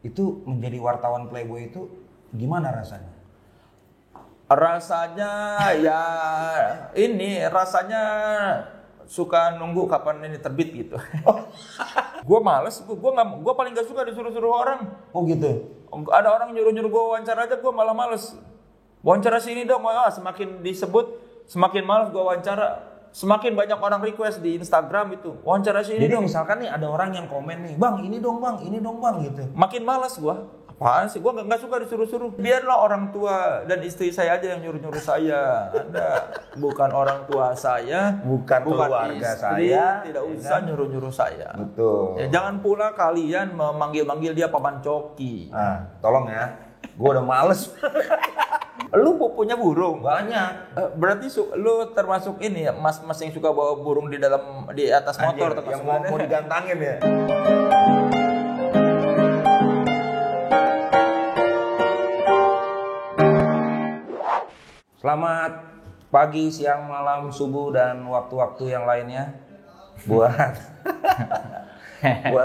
Itu menjadi wartawan Playboy itu gimana rasanya? Rasanya ya rasanya suka nunggu kapan ini terbit gitu. Gue males, gue paling gak suka disuruh-suruh orang. Oh gitu. Ada orang nyuruh-nyuruh gue wawancara aja, gue malah males. Wawancara sini dong, semakin disebut semakin males gue wawancara. Semakin banyak orang request di Instagram itu, wawancara sini Jadi dong. misalkan nih ada orang yang komen nih, bang ini dong bang gitu. Makin malas gue. Apaan sih? Gue nggak suka disuruh-suruh. Biarlah orang tua dan istri saya aja yang nyuruh-nyuruh saya. Anda bukan orang tua saya, bukan keluarga istri, saya, tidak usah nyuruh-nyuruh saya. Betul. Ya, jangan pula kalian memanggil-manggil dia Paman Coki. Tolong ya, gue udah males. Lu punya burung? Banyak. Berarti lu termasuk ini ya, mas-mas yang suka bawa burung di atas motor. Anjir, yang mau digantangin ya. Selamat pagi, siang, malam, subuh, dan waktu-waktu yang lainnya buat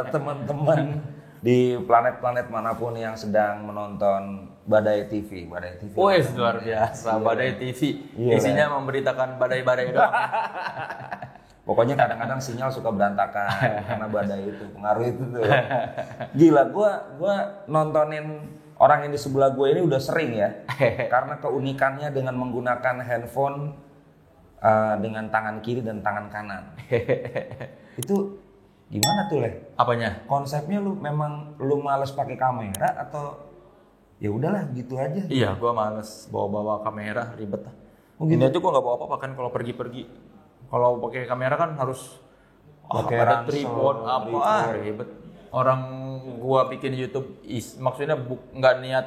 teman-teman di planet-planet manapun yang sedang menonton Badai TV. Wih, luar biasa. Iya. Badai TV. Iya. Isinya memberitakan badai-badai doang. Pokoknya kadang-kadang sinyal suka berantakan karena badai itu, pengaruh itu tuh. Gila, gua nontonin orang yang di sebelah gue ini udah sering ya. Karena keunikannya dengan menggunakan handphone dengan tangan kiri dan tangan kanan. Itu gimana tuh, Le? Apanya? Konsepnya lu males pakai kamera atau ya udahlah gitu aja? Iya, gua males bawa kamera, ribet. Oh, gitu? Ini aja gua nggak bawa apa-apa kan kalau pergi-pergi. Kalau pakai kamera kan harus pakai ada tripod ribet. Orang gua bikin YouTube maksudnya nggak niat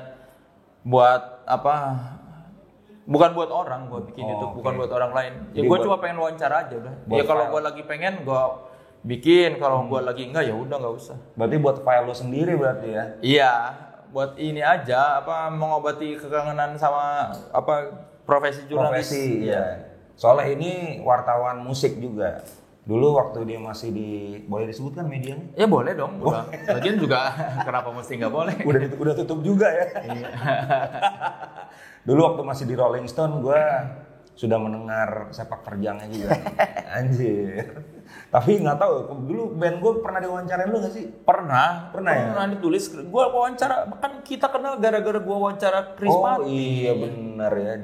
buat apa, bukan buat orang gua bikin YouTube, bukan buat orang lain. Ya gua cuma pengen wawancara aja udah. Ya kalau gua lagi pengen gua bikin, kalau gua lagi enggak ya udah nggak usah. Berarti buat file lo sendiri berarti ya? Iya, buat ini aja mengobati kekangenan sama profesi jurnalis. Profesi, iya. Soalnya ini wartawan musik juga. Dulu waktu dia masih boleh disebutkan medianya? Ya boleh dong. Lagian juga kenapa mesti nggak boleh? Udah tutup juga ya. Iya. Dulu waktu masih di Rolling Stone gue sudah mendengar sepak terjangnya juga. Anjir. Tapi nggak tahu dulu band gue pernah diwawancarain lu nggak sih? Pernah ya? Pernah ditulis. Gue wawancara, kan kita kenal gara-gara gue wawancara Chris Patti. Iya benar ya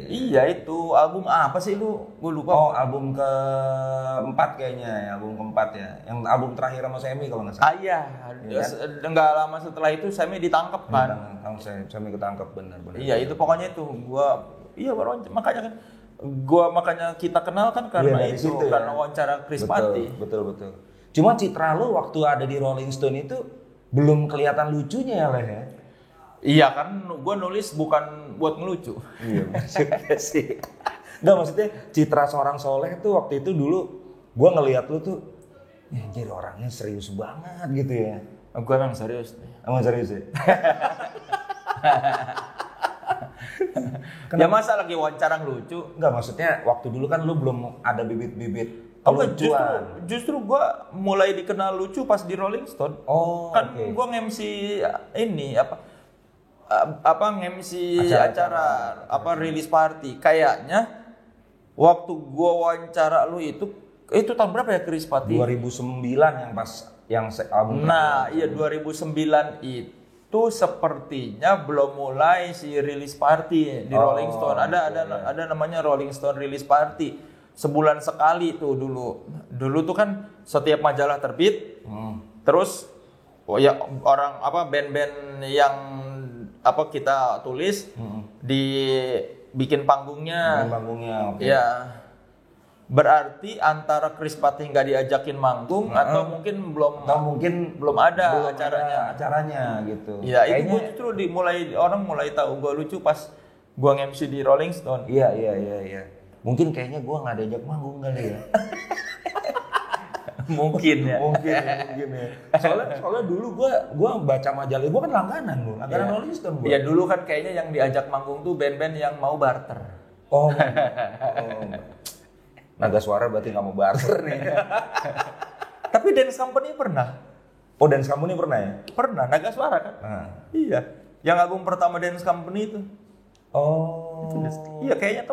Iya itu album apa sih lu? Gue lupa. Oh album keempat kayaknya ya, album keempat ya. Yang album terakhir sama Semi kalau nggak salah. Iya. Nggak lama setelah itu Semi ditangkap kan. Semi ketangkep benar. Iya itu pokoknya itu makanya kita kenal kan karena itu situ, karena wawancara Chris Patti. Betul. Cuma citra lu waktu ada di Rolling Stone itu belum kelihatan lucunya ya, Leh ya. Iya kan, gue nulis bukan buat ngelucu. Iya maksudnya sih. Nggak, maksudnya citra seorang Soleh tuh waktu itu dulu gue ngelihat lu tuh, ya jadi orangnya serius banget gitu ya. Gue emang serius. Emang serius ya? Ya masa lagi wawancara ngelucu? Enggak, maksudnya waktu dulu kan lu belum ada bibit-bibit justru gue mulai dikenal lucu pas di Rolling Stone. Oh, kan gue nge-MC ini nge-MC acara release party. Kayaknya waktu gue wawancara lu itu tahun berapa ya Chris Patti? 2009 yang pas album. Nah, iya 2009 itu sepertinya belum mulai si release party di Rolling Stone. Ada namanya Rolling Stone release party. Sebulan sekali tuh dulu. Dulu tuh kan setiap majalah terbit. Terus band-band yang kita tulis dibikin panggungnya. Oke. Ya. Berarti antara Chris Patti nggak diajakin manggung atau mungkin belum ada acaranya gitu. Iya, itu gue justru orang mulai tahu gue lucu pas gue nge-MC di Rolling Stone. Iya. Mungkin kayaknya gue nggak diajak manggung kali ya. Mungkin ya. Soalnya dulu gue baca majalah, gue kan langganan Rolling Stone gue. Iya dulu kan kayaknya yang diajak manggung tuh band-band yang mau barter. Oh. Naga Suara berarti nggak mau barter nih. Tapi Dance Company pernah. Oh, Dance Company pernah ya? Pernah, Naga Suara kan? Iya. Yang album pertama Dance Company itu. Oh. Iya, kayaknya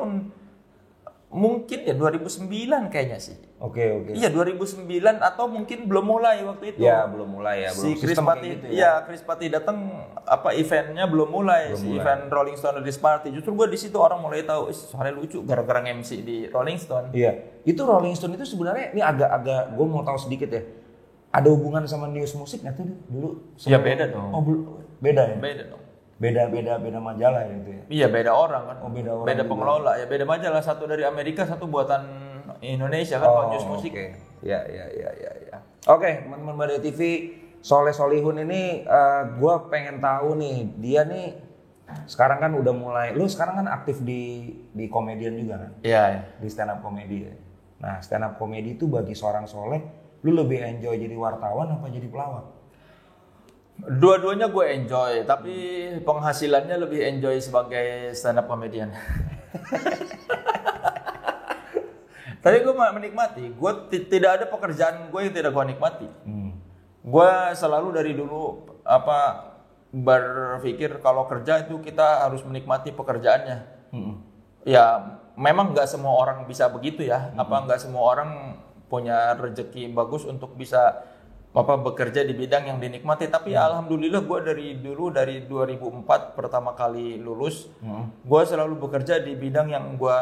mungkin ya 2009 kayaknya sih. Oke. Iya, 2009 atau mungkin belum mulai waktu itu. Ya, belum mulai ya. Si Belum Chris sistem Patti, kayak gitu iya Chris Patti datang eventnya belum mulai. Event Rolling Stone Release Party. Justru gue di situ orang mulai tahu, soalnya lucu gara-gara MC di Rolling Stone. Iya. Itu Rolling Stone itu sebenarnya ini agak gue mau tahu sedikit ya. Ada hubungan sama news musik nggak tuh dulu? Ya beda dong. Oh, beda ya? Beda dong. Beda majalah gitu ya. Iya, beda orang kan. Oh, beda orang. Beda pengelola ya, beda majalah, satu dari Amerika, satu buatan Indonesia kan kalau news musik. Oke. Ya. Oke, teman-teman Badai TV, Soleh Solihun ini gue pengen tahu nih, dia nih sekarang kan udah mulai, lu sekarang kan aktif di komedian juga kan? Iya. Di stand up comedy ya. Nah, stand up comedy itu bagi seorang Soleh, lu lebih enjoy jadi wartawan apa jadi pelawak? Dua-duanya gue enjoy, tapi penghasilannya lebih enjoy sebagai stand up comedian. Tapi gue menikmati, gue tidak ada pekerjaan gue yang tidak gue nikmati. Gue selalu dari dulu berpikir kalau kerja itu kita harus menikmati pekerjaannya. Ya memang nggak semua orang bisa begitu ya. Nggak semua orang punya rezeki bagus untuk bisa bekerja di bidang yang dinikmati. Tapi alhamdulillah gue dari 2004 pertama kali lulus, gue selalu bekerja di bidang yang gue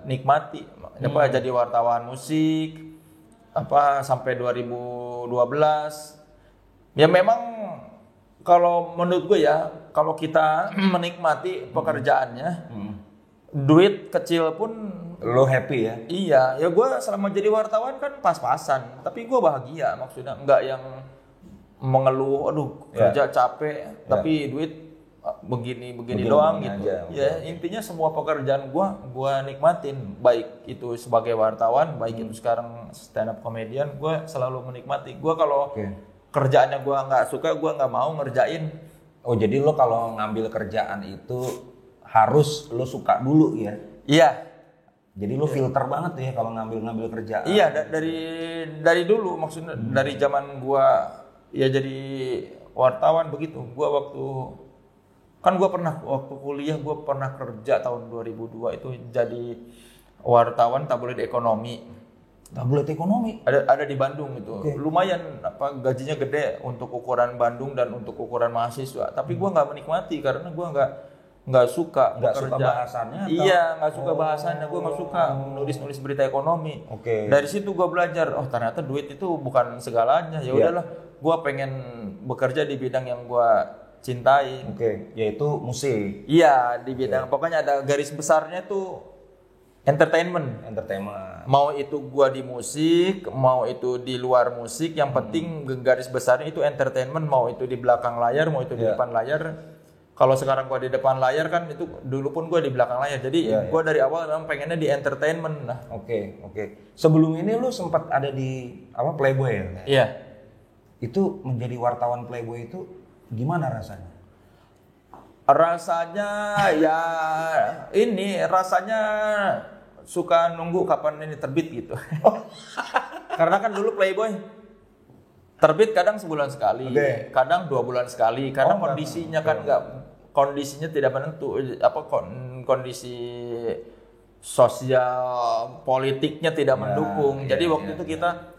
nikmati. Jadi wartawan musik sampai 2012. Ya memang kalau menurut gue ya, kalau kita menikmati pekerjaannya, duit kecil pun lo happy ya? Iya, ya gue selama jadi wartawan kan pas-pasan, tapi gue bahagia, maksudnya nggak yang mengeluh, aduh kerja capek, tapi duit begini doang gitu. Aja, ya intinya semua pekerjaan gue nikmatin, baik itu sebagai wartawan, baik itu sekarang stand up comedian, gue selalu menikmati. Gue kalau kerjaannya gue nggak suka, gue nggak mau ngerjain. Oh, jadi lo kalau ngambil kerjaan itu harus lo suka dulu ya? Iya. Jadi lu filter banget ya kalau ngambil kerjaan. Iya, dari dulu, maksudnya dari zaman gua ya jadi wartawan begitu. Gua waktu kuliah gua pernah kerja tahun 2002 itu jadi wartawan tabloid ekonomi. Tabloid ekonomi? Ada di Bandung itu. Lumayan gajinya gede untuk ukuran Bandung dan untuk ukuran mahasiswa. Tapi gua nggak menikmati karena gua nggak suka bahasannya atau? Iya, nggak suka bahasannya. Gue nggak suka nulis berita ekonomi. Dari situ gue belajar, ternyata duit itu bukan segalanya. Ya udahlah, gue pengen bekerja di bidang yang gue cintai. Yaitu musik. Iya, di bidang pokoknya ada garis besarnya tuh entertainment. Mau itu gue di musik, mau itu di luar musik, yang penting garis besarnya itu entertainment. Mau itu di belakang layar, mau itu di depan layar. Kalau sekarang gua di depan layar kan, itu dulu pun gua di belakang layar. Jadi gua dari awal memang pengennya di entertainment. Oke. Sebelum ini lu sempat ada di Playboy ya? Iya. Itu menjadi wartawan Playboy itu gimana rasanya? Rasanya rasanya suka nunggu kapan ini terbit gitu. Karena kan dulu Playboy terbit kadang sebulan sekali, kadang 2 bulan sekali, karena kondisinya kan kondisinya tidak menentu, kondisi sosial politiknya tidak mendukung. Jadi waktu itu kita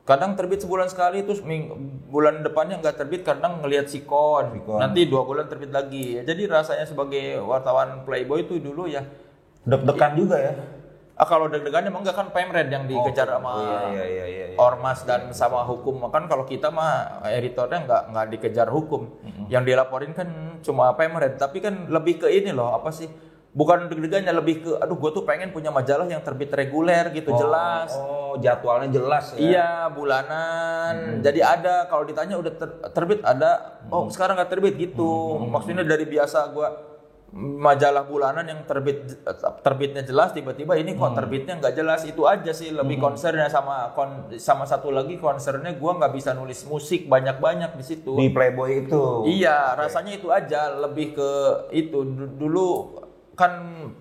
kadang terbit sebulan sekali, terus bulan depannya nggak terbit, kadang ngelihat sikon. Nanti 2 bulan terbit lagi. Jadi rasanya sebagai wartawan Playboy itu dulu ya deg-degan juga ya. Kalau deg-degan emang enggak, kan Pemred yang dikejar sama ormas dan sama hukum. Kan kalau kita mah editornya nggak dikejar hukum. Yang dilaporin kan cuma Pemred. Tapi kan lebih ke ini loh, bukan deg-degannya, lebih ke gue tuh pengen punya majalah yang terbit reguler gitu, jelas. Jadwalnya jelas ya. Iya, bulanan. Jadi ada, kalau ditanya udah terbit ada. Sekarang nggak terbit gitu. Maksudnya dari biasa gue majalah bulanan yang terbitnya jelas, tiba-tiba ini kok terbitnya nggak jelas. Itu aja sih lebih concernnya. Sama satu lagi concernnya, gue nggak bisa nulis musik banyak di situ di Playboy itu. Iya, rasanya itu aja, lebih ke itu. Dulu kan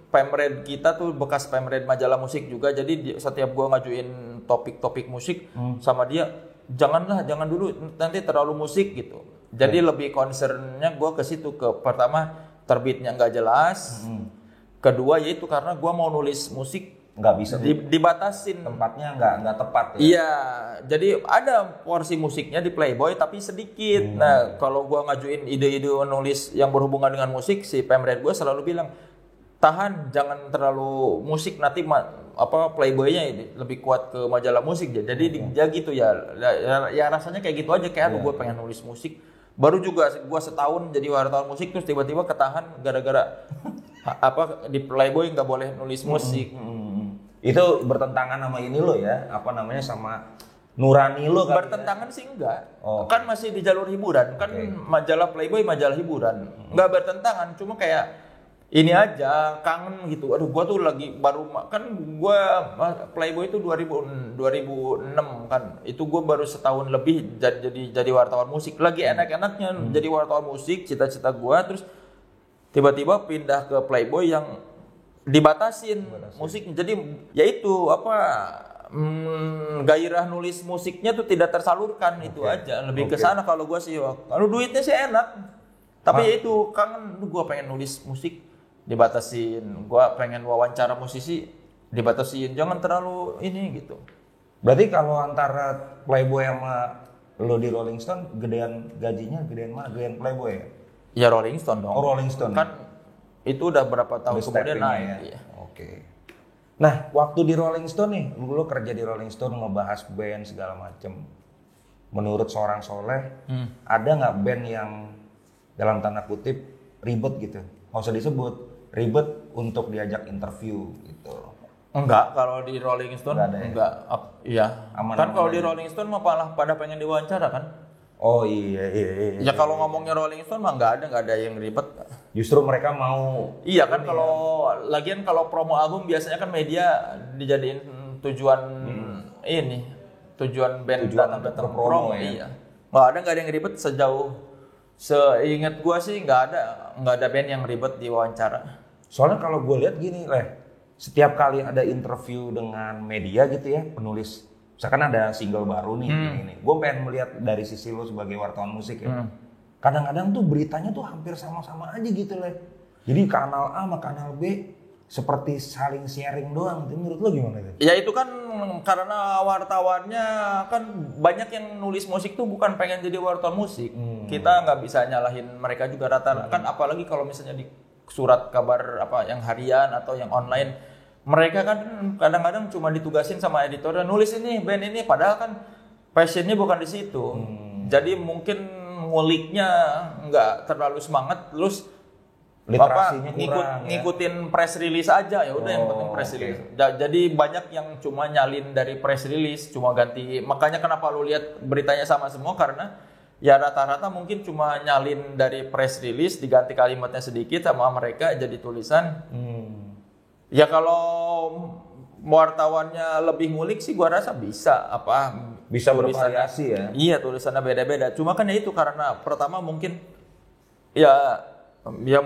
Pemred kita tuh bekas Pemred majalah musik juga, jadi setiap gue ngajuin topik-topik musik sama dia, jangan dulu nanti terlalu musik gitu. Jadi lebih concernnya gue ke situ, ke pertama terbitnya nggak jelas, kedua yaitu karena gue mau nulis musik nggak bisa dibatasin tempatnya nggak tepat ya. Iya, jadi ada porsi musiknya di Playboy tapi sedikit. Nah, kalau gua ngajuin ide-ide nulis yang berhubungan dengan musik, si pemret gua selalu bilang, tahan, jangan terlalu musik, nanti Playboy-nya ini lebih kuat ke majalah musik. Jadi ya gitu ya rasanya kayak gitu aja, kayak gua pengen nulis musik. Baru juga gua setahun jadi wartawan musik, terus tiba-tiba ketahan gara-gara di Playboy nggak boleh nulis musik. Itu bertentangan sama ini lo ya, apa namanya, sama nurani lo kan? Bertentangan sih enggak, kan masih di jalur hiburan, kan majalah Playboy majalah hiburan, enggak bertentangan, cuma kayak ini aja kangen gitu. Aduh, gua tuh lagi baru kan gua Playboy itu 2006 kan, itu gua baru setahun lebih jadi wartawan musik, lagi enak-enaknya jadi wartawan musik, cita-cita gua, terus tiba-tiba pindah ke Playboy yang dibatasin musiknya. Jadi yaitu gairah nulis musiknya tuh tidak tersalurkan. Itu aja, lebih ke sana kalau gua sih. Kalau duitnya sih enak, tapi yaitu kangen, gua pengen nulis musik dibatasin, gua pengen wawancara musisi dibatasin, jangan terlalu ini gitu. Berarti kalau antara Playboy sama lo di Rolling Stone, gedean gajinya gedean mana? Gedean Playboy ya? Ya Rolling Stone dong. Rolling Stone kan itu udah berapa tahun kemudian naik. Ya? Iya. Oke. Nah, waktu di Rolling Stone nih, lo kerja di Rolling Stone ngebahas band segala macem. Menurut seorang Soleh, ada nggak band yang dalam tanda kutip ribet gitu? Nggak usah disebut, ribet untuk diajak interview gitu. Enggak, kalau di Rolling Stone enggak. Iya. Kan kalau di Rolling Stone malah pada pengen diwawancara kan? Oh iya. Ya kalau ngomongnya Rolling Stone mah nggak ada yang ribet. Justru mereka mau. Iya kan, kalau lagian kalau promo album biasanya kan media dijadiin tujuan tujuan band datang promo ya. Iya. Nggak ada yang ribet sejauh seingat gua sih, nggak ada band yang ribet di wawancara. Soalnya kalau gue lihat gini, setiap kali ada interview dengan media gitu ya, penulis, misalkan ada single baru nih, ini. Gue pengen melihat dari sisi lo sebagai wartawan musik ya. Kadang-kadang tuh beritanya tuh hampir sama-sama aja gitu, Jadi kanal A sama kanal B seperti saling sharing doang. Menurut lo gimana itu? Ya itu kan karena wartawannya kan banyak yang nulis musik tuh bukan pengen jadi wartawan musik. Kita nggak bisa nyalahin mereka juga rata-rata. Kan apalagi kalau misalnya di surat kabar yang harian atau yang online, mereka kan kadang-kadang cuma ditugasin sama editornya nulis ini band ini, padahal kan passionnya bukan di situ. Jadi mungkin nguliknya nggak terlalu semangat, terus literasinya kurang, ngikutin press release aja, ya udah yang penting press release. Jadi banyak yang cuma nyalin dari press release, cuma ganti. Makanya kenapa lu lihat beritanya sama semua, karena ya rata-rata mungkin cuma nyalin dari press release, diganti kalimatnya sedikit sama mereka jadi tulisan. Ya kalau wartawannya lebih ngulik sih gua rasa bisa bervariasi ya. Iya, tulisannya beda-beda. Cuma kan ya itu karena pertama mungkin ya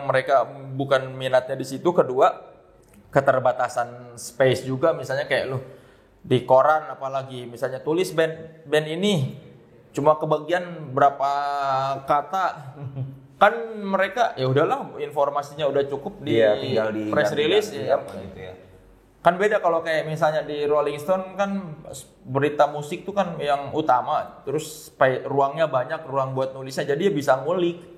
mereka bukan minatnya di situ, kedua keterbatasan space juga, misalnya kayak lu di koran apalagi misalnya tulis band ini cuma kebagian berapa kata. Kan mereka ya udahlah, informasinya udah cukup di press release ya. Kan beda kalau kayak misalnya di Rolling Stone kan berita musik tuh kan yang utama, terus ruangnya banyak, ruang buat nulisnya, jadi dia bisa ngulik.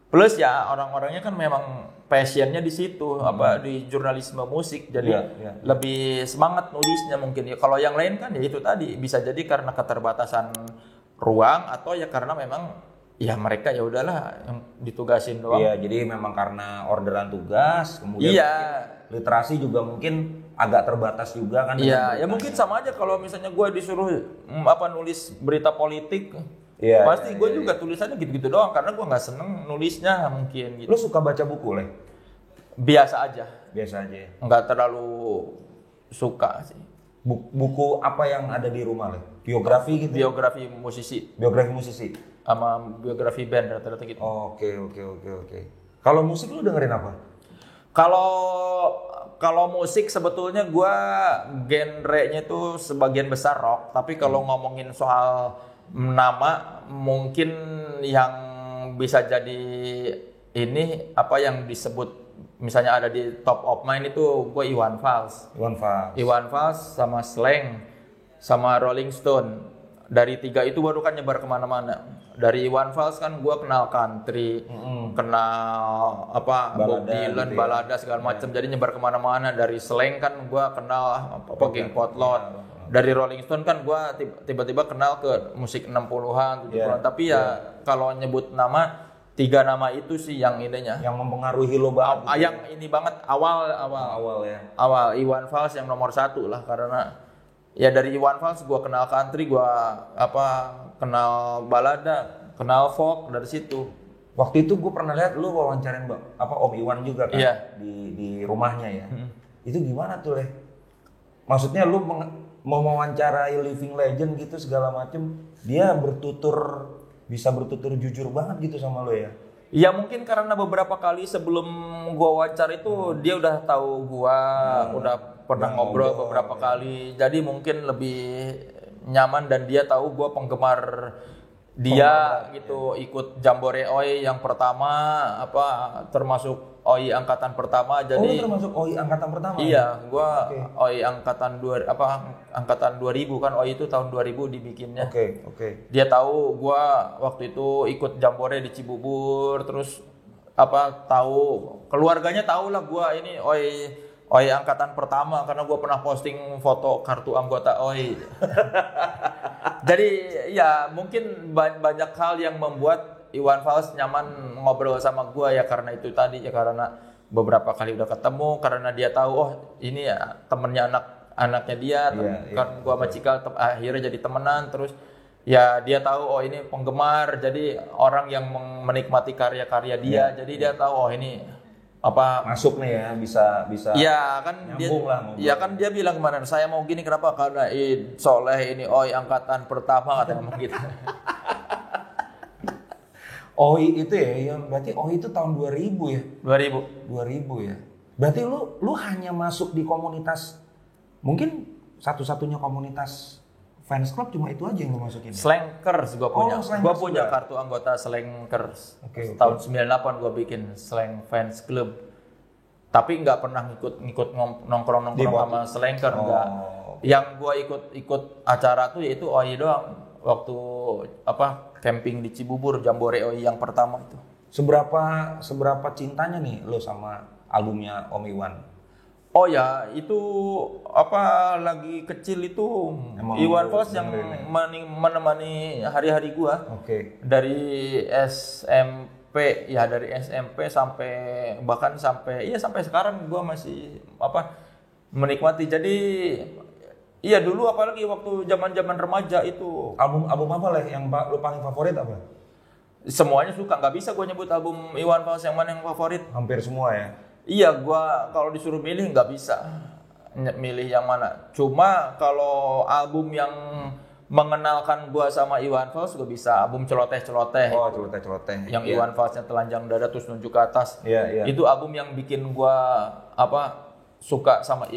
Plus ya orang-orangnya kan memang passionnya di situ, di jurnalisme musik, jadi lebih semangat nulisnya mungkin ya. Kalau yang lain kan ya itu tadi, bisa jadi karena keterbatasan ruang atau ya karena memang ya mereka ya udahlah yang ditugasin doang. Iya, jadi memang karena orderan tugas, kemudian literasi juga mungkin agak terbatas juga kan. Iya, ya mungkin sama aja kalau misalnya gue disuruh nulis berita politik. Pasti gue juga tulisannya gitu-gitu doang, karena gue nggak seneng nulisnya mungkin gitu. Lo suka baca buku, Biasa aja. Nggak terlalu suka sih. Buku apa yang ada di rumah, Biografi gitu? Biografi musisi. Sama biografi band rata-rata gitu. Oke. Kalau musik lu dengerin apa? Kalau musik sebetulnya gue genrenya tuh sebagian besar rock, tapi kalau ngomongin soal nama mungkin yang bisa jadi ini apa yang disebut misalnya ada di top of mind itu gue Iwan Fals. Iwan Fals sama Slank sama Rolling Stone. Dari 3 itu baru kan nyebar kemana-mana. Dari Iwan Fals kan gue kenal country, kenal apa Bob Dylan, gitu balada segala macam. Jadi nyebar kemana-mana. Dari Slank kan gue kenal apa Geng Potlot. Dari Rolling Stone kan gue tiba-tiba kenal ke musik 60-an, 70-an. Tapi kalau nyebut nama 3 nama itu sih yang ininya. Yang mempengaruhi lo banget. Yang ini banget awal ya. Awal Iwan Fals yang nomor 1 lah karena ya dari Iwan Fals gue kenal country, gue kenal balada, kenal folk dari situ. Waktu itu gue pernah lihat lu wawancarin Om Iwan juga kan di rumahnya ya. Itu gimana tuh Leh? Maksudnya lu mau mewawancarai living legend gitu segala macem, dia bisa bertutur jujur banget gitu sama lo ya? Ya mungkin karena beberapa kali sebelum gua wawancara itu dia udah tahu gua, udah pernah ngobrol beberapa kali. Jadi mungkin lebih nyaman dan dia tahu gua penggemar dia gitu, ikut Jambore Oi yang pertama termasuk Oi angkatan pertama. Jadi termasuk Oi angkatan pertama. Iya, gua Oi angkatan angkatan 2000 kan, Oi itu tahun 2000 dibikinnya. Oke. Dia tahu gua waktu itu ikut Jambore di Cibubur, terus tahu keluarganya tahu lah gua ini Oi angkatan pertama karena gua pernah posting foto kartu anggota Oi. Jadi ya mungkin banyak hal yang membuat Iwan Fals nyaman ngobrol sama gua ya karena itu tadi ya, karena beberapa kali udah ketemu, karena dia tahu ini ya temennya anaknya dia, kan gua sama Cikal akhirnya jadi temenan, terus ya dia tahu ini penggemar, jadi orang yang menikmati karya-karya dia, jadi dia tahu ini masuk nih ya, bisa ya kan dia lah, ya kan dia bilang kemarin saya mau gini kenapa, karena Soleh ini Oi angkatan pertama katanya gitu. Oi itu ya, berarti Oi itu tahun 2000 ya? 2000 ya. Berarti lu hanya masuk di komunitas, mungkin satu-satunya komunitas fans club cuma itu aja yang lu masukin? Slankers gua punya. Gua punya kartu anggota Slankers. Tahun 98 gua bikin Slank Fans Club. Tapi nggak pernah ngikut nongkrong sama Slanker, enggak. Yang gua ikut acara tuh yaitu Oi doang. Waktu camping di Cibubur, Jambore Oi yang pertama itu. Seberapa cintanya nih lo sama albumnya Om Iwan? Oh ya, itu lagi kecil itu Iwan Fals yang menemani hari-hari gua. Dari SMP sampai sampai sekarang gua masih menikmati. Jadi iya dulu apalagi waktu zaman-zaman remaja itu. Album apa lah yang lu paling favorit apa? Semuanya suka, nggak bisa gue nyebut album Iwan Fals yang mana yang favorit. Hampir semua ya? Iya, gue kalau disuruh milih nggak bisa milih yang mana. Cuma kalau album yang mengenalkan gue sama Iwan Fals gue bisa, album Celoteh-Celoteh. Oh, Celoteh-Celoteh. Yang Iwan Falsnya telanjang dada terus nunjuk ke atas. Itu album yang bikin gue suka sama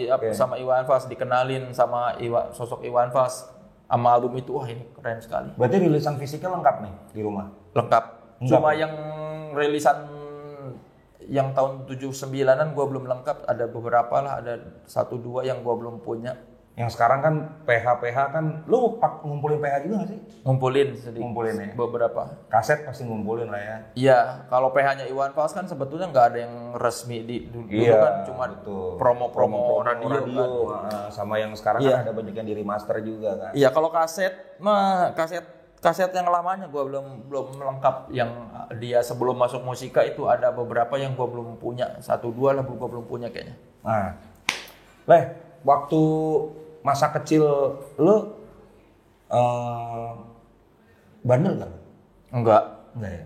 Iwan Fals, dikenalin sama sosok Iwan Fals. Sama album itu, wah ini keren sekali. Berarti rilisan fisiknya lengkap nih di rumah? Lengkap. Cuma yang rilisan yang tahun 79-an gue belum lengkap, ada beberapa lah, ada 1-2 yang gue belum punya. Yang sekarang kan PH kan, lu ngumpulin PH juga gak sih? Ngumpulin sedikit. Ngumpulin ya? Beberapa. Kaset pasti ngumpulin lah ya? Iya, kalau PH-nya Iwan Fals kan sebetulnya nggak ada yang resmi dulu kan, cuma promo-promo radio kan. Sama yang sekarang kan ada banyak yang di remaster juga kan? Iya, kalau kaset yang lamanya gue belum lengkap, yang dia sebelum masuk musika itu ada beberapa yang gue belum punya, 1-2 lah gue belum punya kayaknya. Nah, Leh, waktu masa kecil lu bandel kan? Enggak ya.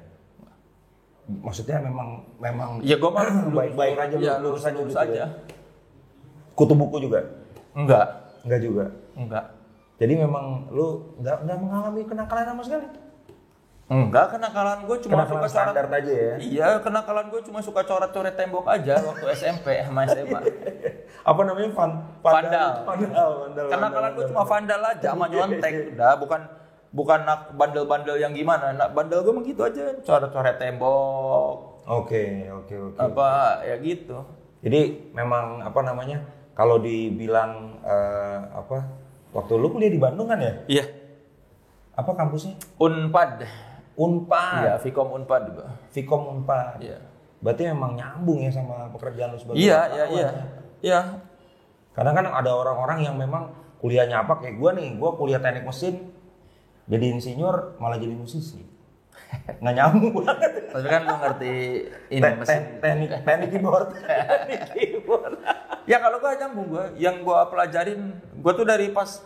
Maksudnya memang ya gue mah baik-baik aja, ya, lurus aja gitu aja. Ya? Kutu buku juga? Enggak juga. Enggak. Jadi memang lu nggak mengalami kenakalan sama sekali? Enggak, kenakalan gue cuma suka standar aja ya? Iya, kenakalan gue cuma suka coret-coret tembok aja waktu SMP sama SMA. Apa namanya? Vandal. Kenakalan gue cuma vandal aja sama nyontek. Udah, bukan nak bandel-bandel yang gimana. Nak bandel gue mah gitu aja, coret-coret tembok. Oke. Apa ya gitu. Jadi memang apa namanya? Kalau dibilang waktu lu kuliah di Bandung kan ya? Iya. Apa kampusnya? Unpad. Iya, Unpad. Vkom Unpad juga. Vkom Unpad. Iya. Berarti memang nyambung ya sama pekerjaan lu sebagai Iya. Kadang kan ada orang-orang yang memang kuliahnya apa kayak gua nih, gua kuliah teknik mesin, jadi insinyur malah jadi musisi. Nggak nyambung banget. Tapi kan lu ngerti ini mesin. Teknik keyboard. Teknik keyboard. Ya kalau gua nyambung yang gua pelajarin, gua tuh dari pas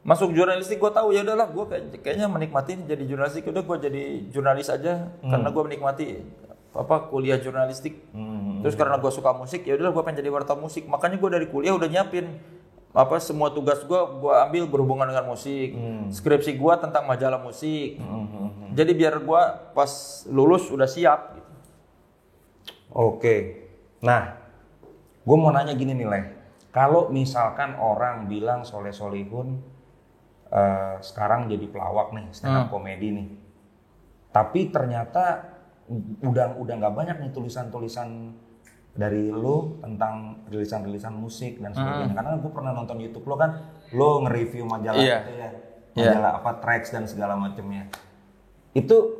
masuk jurnalistik gua tahu ya udahlah gua kayaknya menikmati jadi jurnalistik, udah gua jadi jurnalis aja karena gua menikmati kuliah jurnalistik. Terus karena gua suka musik ya udahlah gua pengen jadi wartawan musik. Makanya gua dari kuliah udah nyiapin semua tugas gua ambil berhubungan dengan musik. Skripsi gua tentang majalah musik. Jadi biar gua pas lulus udah siap gitu. Oke. Nah, gua mau nanya gini nih, Leh. Kalau misalkan orang bilang Soleh Solihun sekarang jadi pelawak nih, stand up komedi nih. Tapi ternyata udah nggak banyak nih tulisan-tulisan dari lo tentang rilisan-rilisan musik dan sebagainya. Karena gue pernah nonton YouTube lo kan, lo nge-review majalah gitu ya. Majalah Tracks dan segala macamnya. Itu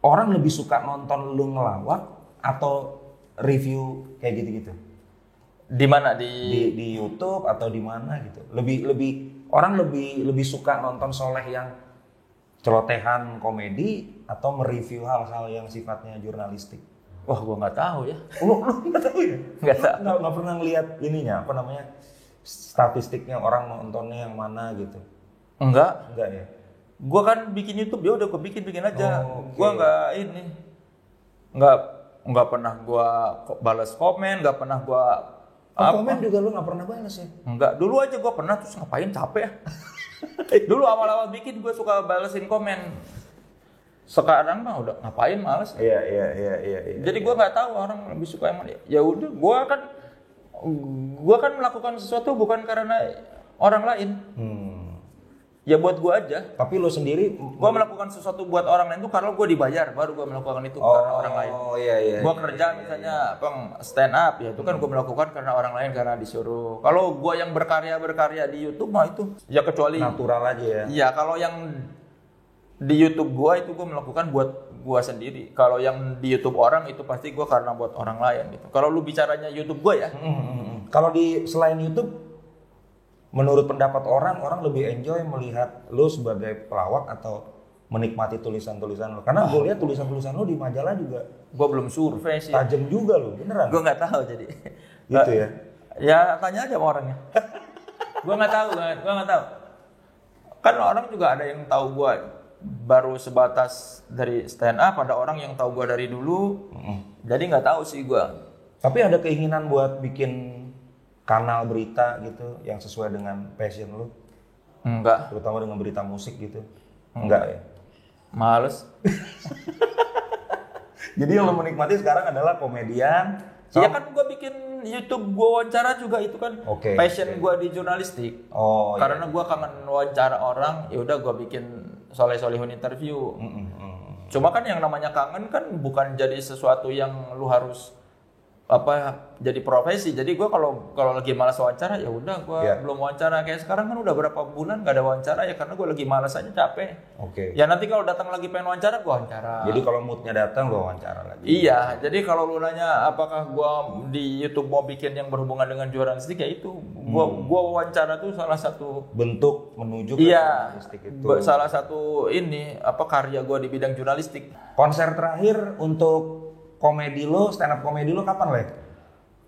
orang lebih suka nonton lo ngelawak atau review kayak gitu-gitu? Di mana di YouTube atau di mana gitu? Orang lebih suka nonton Soleh yang celotehan komedi atau mereview hal-hal yang sifatnya jurnalistik? Wah, gua nggak tahu ya. Lu nggak tahu ya? Nggak tahu. Nggak pernah ngeliat ininya, apa namanya, statistiknya orang nontonnya yang mana gitu? Enggak ya? Gua kan bikin YouTube ya udah gua bikin aja. Okay. Gua nggak pernah gua balas komen, nggak pernah gua komen juga lu nggak pernah balas ya? Enggak, dulu aja gua pernah, terus ngapain, capek ya. Dulu awal-awal bikin gua suka balesin komen. Sekarang mah udah ngapain, males. Iya. Jadi gua nggak tahu orang lebih suka yang mana. Ya udah, gua kan melakukan sesuatu bukan karena orang lain. Ya buat gua aja. Tapi lo sendiri, gua melakukan sesuatu buat orang lain tuh karena gua dibayar, baru gua melakukan itu karena orang lain. Oh iya. Gua kerja misalnya stand up, ya itu kan gua melakukan karena orang lain, karena disuruh. Kalau gua yang berkarya di YouTube mah itu ya kecuali natural aja ya. Iya, kalau yang di YouTube gua itu gua melakukan buat gua sendiri. Kalau yang di YouTube orang itu pasti gua karena buat orang lain gitu. Kalau lu bicaranya YouTube gua ya. Kalau selain YouTube, menurut pendapat orang lebih enjoy melihat lu sebagai pelawak atau menikmati tulisan-tulisan lu? Karena gue lihat tulisan-tulisan lu di majalah juga. Gue belum survei sih. Tajam juga lu, beneran? Gue nggak tahu jadi. Gitu ya? Ya tanya aja sama orangnya. Gue nggak tahu. Kan orang juga ada yang tahu gue baru sebatas dari stand up, ada orang yang tahu gue dari dulu. Jadi nggak tahu sih gue. Tapi ada keinginan buat bikin kanal berita gitu yang sesuai dengan passion lu? Enggak. Terutama dengan berita musik gitu? Enggak ya? Males. Jadi yang lo menikmati sekarang adalah komedian. Iya kan gue bikin YouTube, gue wawancara juga itu kan passion gue di jurnalistik. Karena gue kangen wawancara orang, ya udah gue bikin Soleh Solihun interview. Cuma kan yang namanya kangen kan bukan jadi sesuatu yang lu harus jadi profesi. Jadi gue kalau lagi malas wawancara ya udah gue belum wawancara. Kayak sekarang kan udah berapa bulan gak ada wawancara ya karena gue lagi malas aja, capek. Ya nanti kalau datang lagi pengen wawancara gue wawancara. Jadi kalau moodnya datang gue wawancara lagi. Iya. Jadi kalau lu nanya apakah gue di YouTube mau bikin yang berhubungan dengan jurnalistik, ya itu gue wawancara tuh salah satu bentuk menuju ke jurnalistik itu. Salah satu karya gue di bidang jurnalistik. Konser terakhir untuk komedi lo, stand up komedi lo kapan, Le?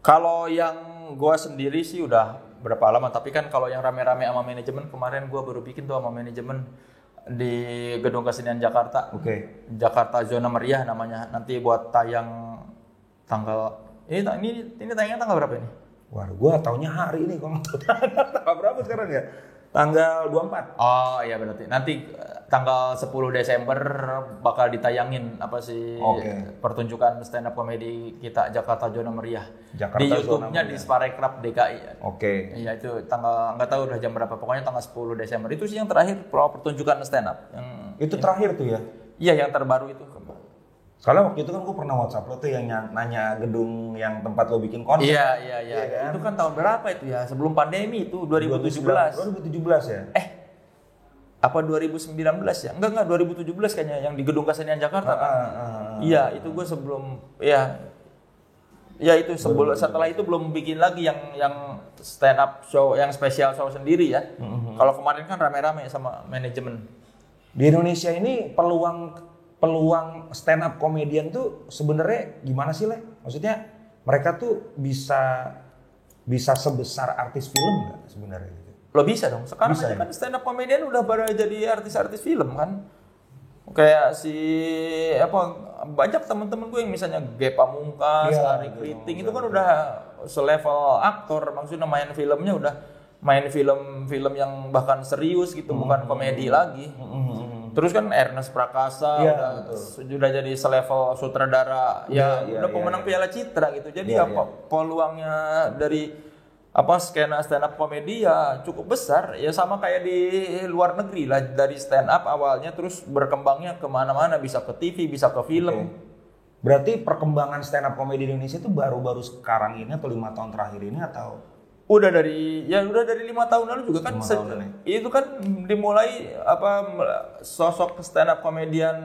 Kalau yang gua sendiri sih udah berapa lama, tapi kan kalau yang rame-rame sama manajemen, kemarin gua baru bikin tuh sama manajemen di Gedung Kesenian Jakarta. Jakarta Zona Meriah namanya. Nanti buat tayang tanggal ini tayangnya tanggal berapa ini? Wah, gua taunya hari ini kalau tanggal berapa sekarang ya? Tanggal 24. Oh iya berarti nanti tanggal 10 Desember bakal ditayangin apa sih pertunjukan stand up komedi kita Jakarta Zona Meriah. Jakarta di YouTube-nya di Sparekraf DKI. Oke. Iya itu tanggal nggak tahu udah jam berapa, pokoknya tanggal 10 Desember itu sih yang terakhir pertunjukan stand up. Itu terakhir tuh ya? Iya yang terbaru itu. Karena waktu itu kan gue pernah WhatsApp lo tuh yang nanya gedung yang tempat lo bikin konser. Iya. Kan? Itu kan tahun berapa itu ya? Sebelum pandemi itu 2017. 2017 ya? Apa 2019 ya? Enggak 2017 kayaknya yang di Gedung Kesenian Jakarta kan. Iya, itu gue sebelum ya itu sebelum setelah itu belum bikin lagi yang stand up show, yang special show sendiri ya. Kalau kemarin kan rame-rame sama manajemen. Di Indonesia ini peluang stand up komedian tuh sebenarnya gimana sih, Le? Maksudnya mereka tuh bisa sebesar artis film nggak sebenarnya? Lo bisa dong. Sekarang bisa, aja kan stand up comedian udah pada jadi artis-artis film kan. Kayak banyak temen-temen gue yang misalnya Ge Pamungkas, Ari Kriting itu kan udah selevel aktor, maksudnya main filmnya udah main film-film yang bahkan serius gitu, bukan komedi lagi. Terus kan Ernest Prakasa udah jadi selevel sutradara, udah pemenang Piala Citra gitu. Jadi peluangnya dari skena stand up komedi ya cukup besar, ya sama kayak di luar negeri lah, dari stand up awalnya terus berkembangnya kemana-mana, bisa ke TV, bisa ke film. Berarti perkembangan stand up komedi di Indonesia itu baru-baru sekarang ini atau 5 tahun terakhir ini atau? Udah dari 5 tahun lalu juga kan. Itu kan dimulai sosok stand up komedian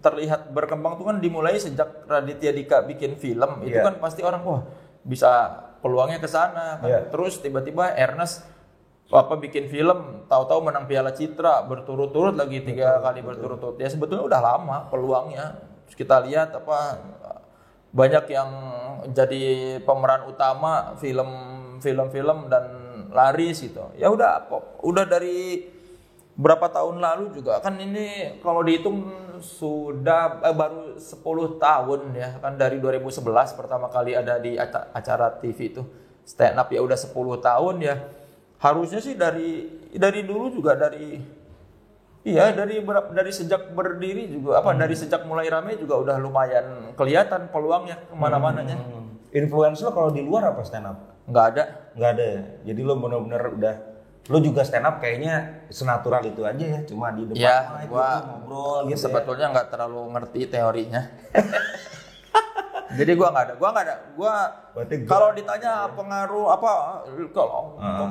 terlihat berkembang tuh kan dimulai sejak Raditya Dika bikin film. Itu kan pasti orang bisa peluangnya ke sana kan. Terus tiba-tiba Ernest bikin film, tahu-tahu menang Piala Citra berturut-turut lagi 3 kali berturut-turut. Ya sebetulnya udah lama peluangnya. Terus kita lihat banyak yang jadi pemeran utama film-film dan laris gitu. Ya udah dari berapa tahun lalu juga kan, ini kalau dihitung sudah baru 10 tahun ya kan, dari 2011 pertama kali ada di acara TV itu stand up, ya udah 10 tahun ya. Harusnya sih dari dulu juga dari sejak berdiri juga dari sejak mulai rame juga udah lumayan kelihatan peluangnya kemana-mananya. Influence lo kalau di luar apa stand up? Nggak ada ya. Jadi lo bener-bener lo juga stand up kayaknya senatural itu aja ya, cuma di depan gua ngobrol gitu. Sebetulnya nggak terlalu ngerti teorinya. Jadi gua nggak ada. Kalau ditanya pengaruh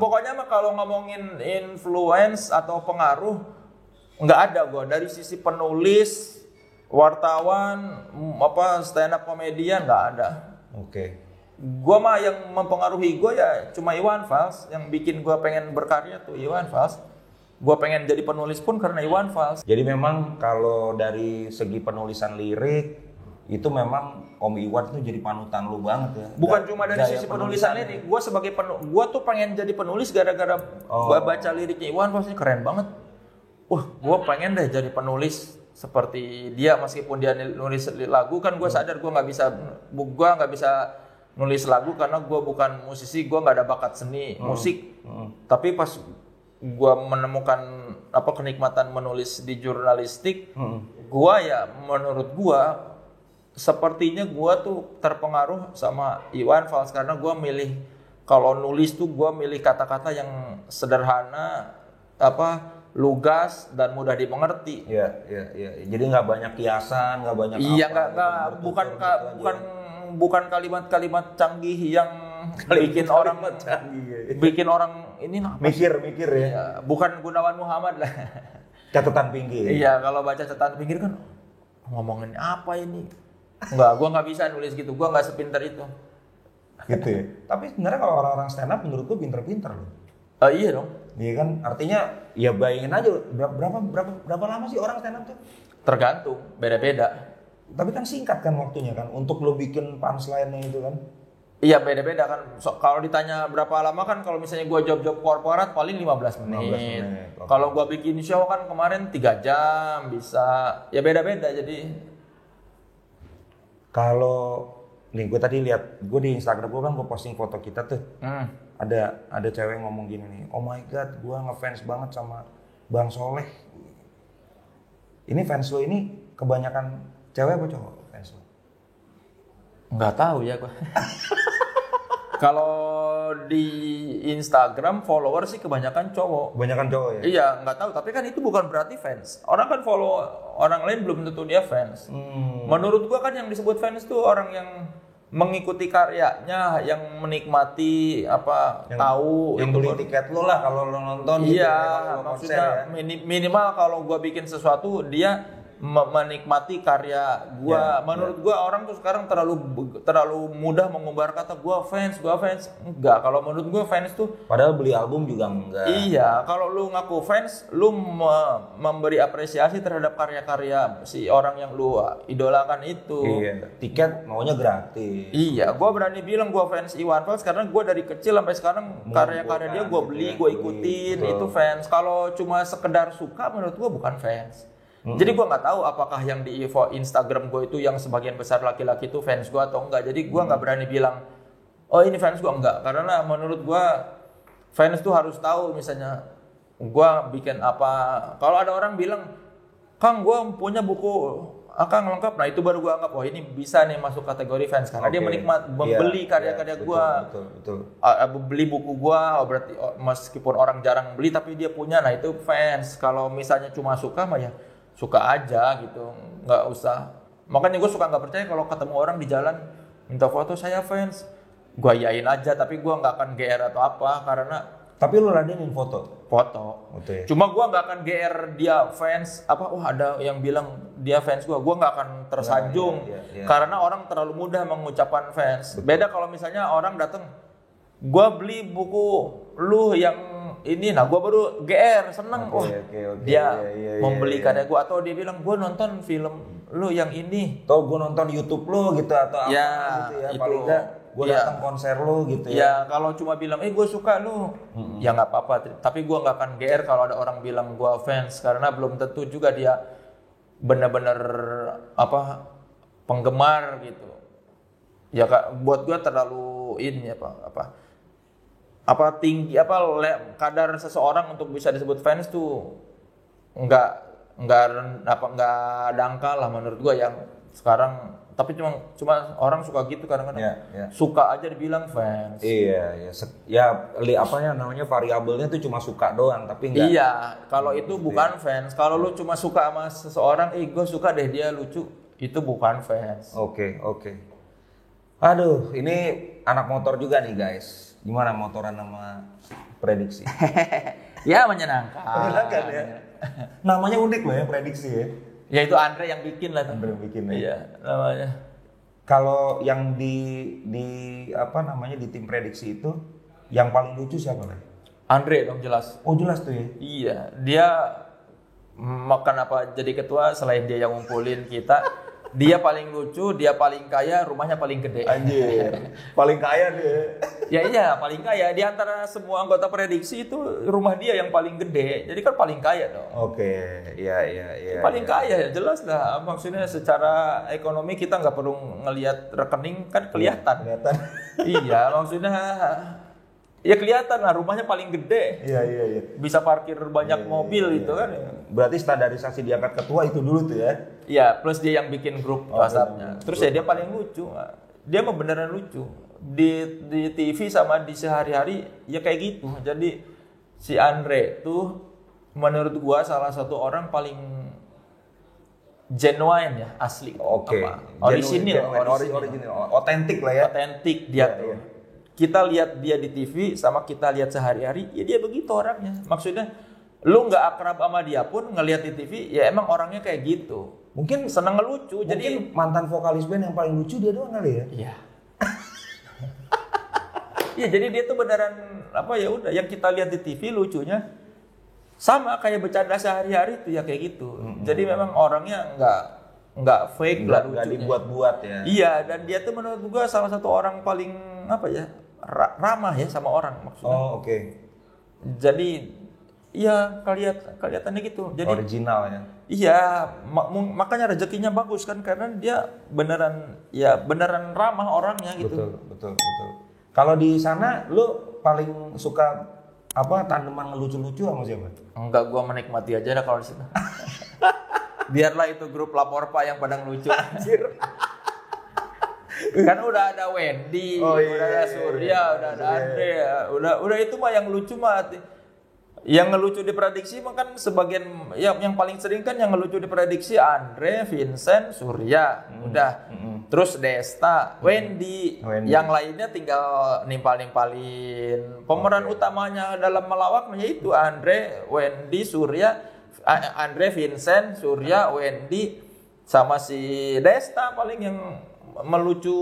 pokoknya kalau ngomongin influence atau pengaruh nggak ada gua. Dari sisi penulis, wartawan, stand up komedian nggak ada. Gua mah yang mempengaruhi gua ya cuma Iwan Fals, yang bikin gua pengen berkarya tuh Iwan Fals. Gua pengen jadi penulis pun karena Iwan Fals. Jadi memang kalau dari segi penulisan lirik itu memang Om Iwan tuh jadi panutan lu banget ya. Bukan cuma dari sisi penulisan lirik, gua sebagai gua tuh pengen jadi penulis gara-gara baca liriknya Iwan Fals, ini keren banget. Gua pengen deh jadi penulis seperti dia, meskipun dia nulis lagu kan gua sadar gua nggak bisa nulis lagu karena gue bukan musisi, gue nggak ada bakat seni musik. Tapi pas gue menemukan kenikmatan menulis di jurnalistik, gue menurut gue sepertinya gue tuh terpengaruh sama Iwan Fals, karena gue milih kalau nulis tuh gue milih kata-kata yang sederhana, lugas dan mudah dimengerti. Iya. Jadi nggak banyak kiasan, nggak banyak. Iya, bukan kalimat-kalimat canggih yang bikin orang ini mikir ya. Bukan Gunawan Muhammad lah. Catatan pinggir. Iya, kalau baca catatan pinggir kan ngomongin apa ini? Gua nggak bisa nulis gitu. Gua nggak sepintar itu. Gitu ya. Tapi sebenarnya kalau orang-orang stand up menurut gua pinter-pinter loh. Iya dong. Iya kan, artinya ya bayangin aja berapa lama sih orang stand up tuh? Tergantung, beda-beda. Tapi kan singkat kan waktunya kan untuk lo bikin punchline-nya itu kan. Iya, beda-beda kan. Kalau ditanya berapa lama kan, kalau misalnya gua job-job korporat paling 15 menit. Kalau gua bikin show kan kemarin 3 jam bisa. Ya beda-beda jadi. Kalau nih gue tadi lihat, gue di Instagram gue kan gue posting foto kita tuh. ada cewek ngomong gini nih, oh my god, gue ngefans banget sama Bang Soleh. Ini fans lo ini kebanyakan cewek apa cowok fans lo? Nggak tahu ya gua. Kalau di Instagram follower sih kebanyakan cowok. Kebanyakan cowok ya? Iya, nggak tahu. Tapi kan itu bukan berarti fans. Orang kan follow orang lain belum tentu dia fans. Menurut gua kan yang disebut fans tuh orang yang mengikuti karyanya, yang menikmati tahu, yang beli tiket lo lah kalau lo nonton. Iya, gitu ya, kalau maksudnya konser ya. minimal kalau gua bikin sesuatu dia menikmati karya gua. Menurut gua orang tuh sekarang terlalu mudah mengumbar kata gua fans. Enggak, kalau menurut gua fans tuh Padahal beli album juga enggak. iya, kalau lu ngaku fans, lu memberi apresiasi terhadap karya-karya si orang yang lu idolakan itu. Iya. Tiket maunya gratis. Iya, gua berani bilang gua fans Iwan Fals karena gua dari kecil sampai sekarang karya-karya dia gua beli, gua ikutin, itu fans. Kalau cuma sekedar suka menurut gua bukan fans. Jadi gue nggak tahu apakah yang di Instagram gue itu yang sebagian besar laki-laki itu fans gue atau enggak. Jadi gue nggak berani bilang, oh ini fans gue, enggak. Karena menurut gue fans tuh harus tahu misalnya gue bikin apa. Kalau ada orang bilang, Kang gue punya buku Kang lengkap, nah itu baru gue anggap, oh ini bisa nih masuk kategori fans. Karena dia membeli karya-karya gue. Betul. Beli buku gue, berarti meskipun orang jarang beli tapi dia punya, nah itu fans. Kalau misalnya cuma suka mah ya suka aja gitu, nggak usah. Makanya gue suka nggak percaya kalau ketemu orang di jalan minta foto, saya fans, gue yain aja, tapi gue nggak akan GR atau apa karena. Tapi lu ladenin foto. Okay. Cuma gue nggak akan GR dia fans ada yang bilang dia fans gue nggak akan tersanjung. Iya. Karena orang terlalu mudah mengucapkan fans. Betul. Beda kalau misalnya orang datang, gue beli buku lu yang ini, nah gue baru GR, seneng. Dia membeli karya gue, atau dia bilang gue nonton film lu yang ini, atau gue nonton YouTube lu gitu atau apa gitu ya, paling enggak gue datang konser lu gitu ya. Ya kalau cuma bilang gue suka lu, ya nggak apa-apa. Tapi gue nggak akan GR kalau ada orang bilang gue fans, karena belum tentu juga dia benar-benar penggemar gitu. Ya buat gue terlalu ini tinggi kadar seseorang untuk bisa disebut fans tuh nggak dangkal lah menurut gua yang sekarang. Tapi cuma orang suka gitu kadang-kadang. Suka aja dibilang fans. Iya. Namanya variabelnya tuh cuma suka doang, tapi enggak. Iya, kalau itu bukan fans. Kalau lu cuma suka sama seseorang, gue suka deh dia lucu, itu bukan fans. Oke. Aduh, ini anak motor juga nih guys. Gimana motoran sama prediksi? Ya menyenangkan ya. Namanya unik loh ya, prediksi ya. Ya itu Andre yang bikin lah. Andre yang bikin ya. Iya, namanya. Kalau yang di tim prediksi itu yang paling lucu siapa lagi? Andre dong, jelas. Oh jelas tuh ya. Iya, dia makan apa jadi ketua selain dia yang ngumpulin kita. Dia paling lucu, dia paling kaya, rumahnya paling gede. Anjir, paling kaya dia. Iya, paling kaya. Di antara semua anggota prediksi itu rumah dia yang paling gede. Jadi kan paling kaya dong. Oke, iya. Paling kaya, jelas lah. Maksudnya secara ekonomi kita nggak perlu ngelihat rekening, kan kelihatan. Iya, maksudnya ya kelihatan lah, rumahnya paling gede. Iya. Bisa parkir banyak mobil gitu kan. Berarti standarisasi diangkat ketua itu dulu tuh ya? Iya, plus dia yang bikin grup WhatsApp-nya. Terus ya dia paling lucu. Dia mah beneran lucu. Di TV sama di sehari-hari ya kayak gitu. Jadi si Andre tuh menurut gua salah satu orang paling genuine ya, asli. Oke. Original. Otentik lah ya. Otentik dia tuh. Iya. Kita lihat dia di TV sama kita lihat sehari-hari, ya dia begitu orangnya. Maksudnya, lu nggak akrab sama dia pun ngelihat di TV, ya emang orangnya kayak gitu. Mungkin seneng ngelucu. Mungkin jadi mantan vokalis band yang paling lucu dia doang kali ya. Iya. Iya, jadi dia tuh beneran udah yang kita lihat di TV lucunya sama kayak bercanda sehari-hari tuh ya kayak gitu. Jadi memang orangnya nggak fake lah lucunya. Nggak dibuat-buat ya. Iya, dan dia tuh menurut gua salah satu orang paling ramah ya sama orang maksudnya. Oh, oke. Jadi iya kelihatannya gitu. Jadi original ya. Iya, makanya rezekinya bagus kan karena dia beneran ramah orangnya gitu. Betul. Kalau di sana lu paling suka tandeman ngelucu-lucu sama siapa? Enggak, gua menikmati aja dah kalau di situ. Biarlah itu grup lapor Pak yang pada ngelucu. Kan udah ada Wendy, udah ada Surya, udah ada Andre, udah itu mah yang lucu mah. Yang ngelucu diprediksi mah kan sebagian yang paling sering kan yang ngelucu diprediksi Andre, Vincent, Surya, udah. Terus Desta, Wendy. Yang lainnya tinggal nimpal-nimpalin. Pemeran utamanya dalam melawak yaitu Andre, Wendy, Surya, Andre, Vincent, Surya, Wendy sama si Desta paling yang melucu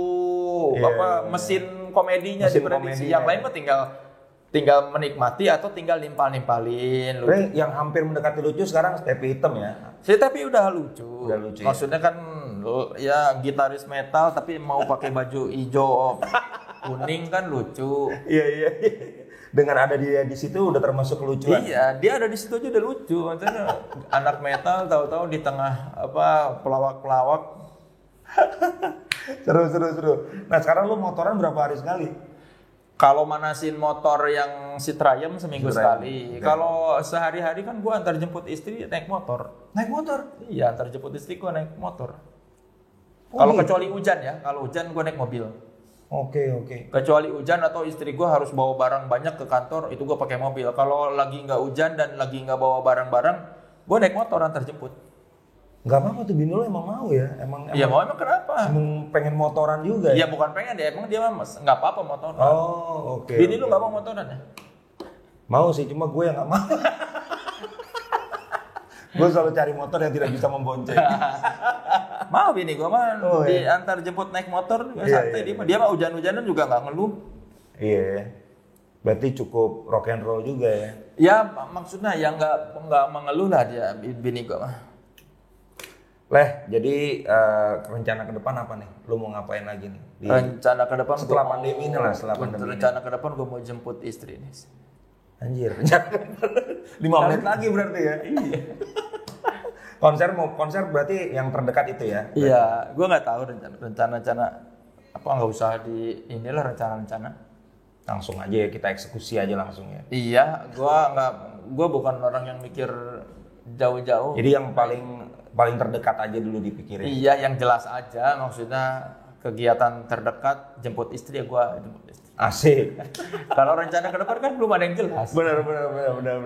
mesin komedinya diprediksi. Yang lain mah tinggal menikmati atau tinggal nimpal-nimpalin. Yang hampir mendekati lucu sekarang Stepi Hitam ya. Si Stepi udah lucu. Maksudnya ya? kan ya gitaris metal tapi mau pakai baju hijau kuning kan lucu. Iya. Dengan ada dia di situ udah termasuk kelucuan. Iya, dia ada di situ aja udah lucu. Maksudnya anak metal tahu-tahu di tengah pelawak-pelawak. Seru. Nah sekarang lu motoran berapa hari sekali? Kalau manasin motor yang Citrayam seminggu sekali. Kalau sehari-hari kan gua antar jemput istri naik motor. Naik motor? Iya, antar jemput istri gua naik motor. Kalau kecuali hujan ya, kalau hujan gua naik mobil. Oke. Kecuali hujan atau istri gua harus bawa barang banyak ke kantor, itu gua pakai mobil. Kalau lagi nggak hujan dan lagi nggak bawa barang-barang, gua naik motor antar jemput. Gak apa-apa tuh, bini lo emang mau ya? Emang Kenapa? Emang pengen motoran juga ya? Iya bukan pengen ya, emang dia mah nggak apa-apa motoran. Oh oke. Bini lu nggak mau motoran ya? Mau sih, cuma gue yang nggak mau. Gue selalu cari motor yang tidak bisa membonceng. Mau bini gue mah diantar jemput naik motor juga santai. Dia mah hujan-hujanan juga nggak ngeluh. Iya. Berarti cukup rock and roll juga ya? Ya maksudnya ya nggak mengeluh lah dia bini gue mah. Jadi rencana ke depan apa nih? Lu mau ngapain lagi nih? Rencana ke depan setelah pandemi ini lah, rencana ke depan gue mau jemput istri nih. Anjir, 5 menit lagi berarti ya? Iya. konser berarti yang terdekat itu ya? Iya, gue nggak tahu rencana apa, nggak usah inilah rencana. Langsung aja ya, kita eksekusi aja langsung ya? Iya, gue bukan orang yang mikir jauh-jauh. Jadi yang paling terdekat aja dulu dipikirin. Iya, yang jelas aja. Maksudnya kegiatan terdekat jemput istri ya gue jemput istri. Asik. Kalau rencana ke depan kan belum ada yang jelas. Benar.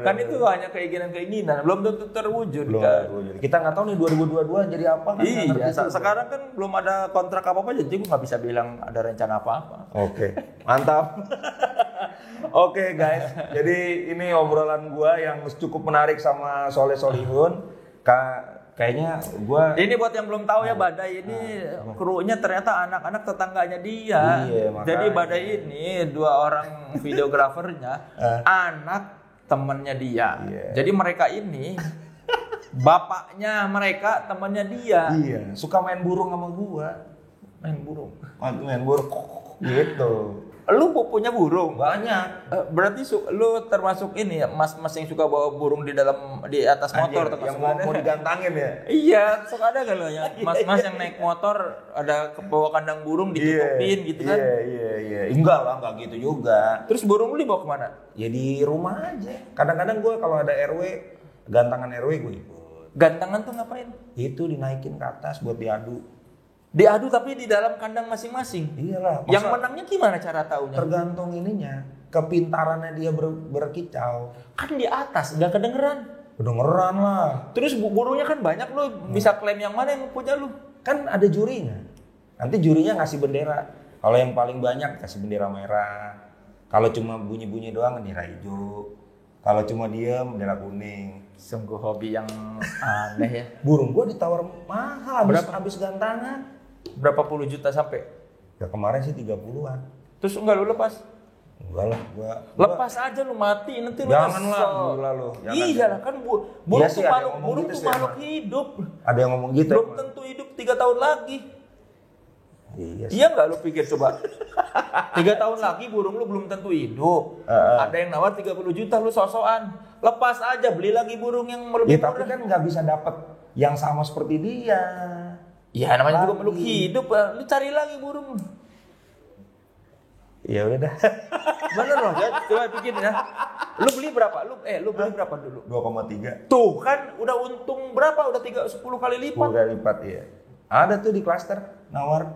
Kan itu hanya keinginan, belum tentu terwujud. Kita nggak tahu nih 2022 jadi apa kan? Iya. Sekarang kan belum ada kontrak apa-apa, jadi gue nggak bisa bilang ada rencana apa-apa. Oke, mantap. Oke guys, jadi ini obrolan gue yang cukup menarik sama Soleh Solihun. Kayaknya ini buat yang belum tahu ya, Badai ini krunya ternyata anak-anak tetangganya dia. Iya, jadi Badai ini 2 orang videografernya anak temennya dia. Iya. Jadi mereka ini bapaknya mereka temennya dia. Iya, suka main burung sama gua. Main burung gitu. Lu punya burung? Banyak. Berarti lu termasuk ini ya, mas-mas yang suka bawa burung di atas motor. Anjir, yang mau digantangin ya? Iya, suka ada kalau ya mas-mas yang naik motor ada bawa kandang burung ditutupin gitu kan? Iya. Enggak gitu juga. Terus burung lu dibawa kemana? Ya di rumah aja. Kadang-kadang gue kalau ada RW, gantangan RW gue ikut. Gantangan tuh ngapain? Itu dinaikin ke atas buat diadu. Diadu tapi di dalam kandang masing-masing. Iyalah. Yang menangnya gimana cara taunya? Tergantung ininya, kepintarannya dia berkicau. Kan di atas, nggak kedengeran. Kedengeran lah. Terus burungnya kan banyak, lu bisa klaim yang mana yang punya lu? Kan ada jurinya. Nanti jurinya ngasih bendera. Kalau yang paling banyak kasih bendera merah. Kalau cuma bunyi-bunyi doang bendera hijau. Kalau cuma diem bendera kuning. Sungguh hobi yang aneh ya. Burung gua ditawar mahal habis gantangan. Berapa puluh juta sampai? Ya kemarin sih 30-an. Terus enggak lu lepas? Enggak lah, gua lepas aja lu mati nanti lu. Janganlah, gila lu. Iya lah kan burung tuh makhluk hidup. Ada yang ngomong gitu. Belum tentu hidup 3 tahun lagi. Iya enggak lu pikir coba. 3 tahun lagi burung lu belum tentu hidup. Ada yang nawar 30 juta lu sosokan. Lepas aja, beli lagi burung yang lebih murah. Tapi kan nggak bisa dapat yang sama seperti dia. Ya namanya juga makhluk hidup, lu cari lagi burung. Ya udah dah. Bener loh, coba pikirin ya. Lu beli berapa? Lu beli berapa dulu? 2,3. Tuh kan udah untung berapa? Udah 10 kali 10 lipat. kali lipat ya. Ada tuh di klaster nawar.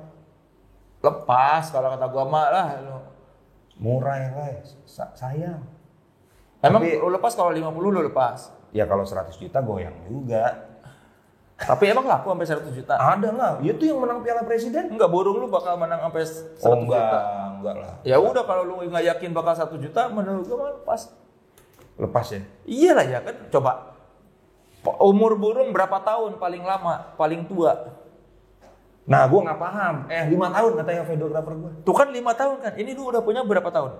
Lepas kalau kata gua mah lah lu. Murah ya guys. Sayang. Emang Tapi, lu lepas kalau 50 lu lepas. ya kalau 100 juta goyang juga. Tapi emang laku sampai 100 juta? Ada lah. Itu yang menang Piala Presiden. Enggak, burung lu bakal menang sampai 100 Oh juta. enggak lah. Ya udah kalau lu nggak yakin bakal 1 juta, menurut gua mah lepas. Lepas ya. Iyalah ya kan, coba. Umur burung berapa tahun paling lama, paling tua? Nah, gua nggak paham. 5 tahun katanya videographer gua. Tuh kan 5 tahun kan. Ini lu udah punya berapa tahun?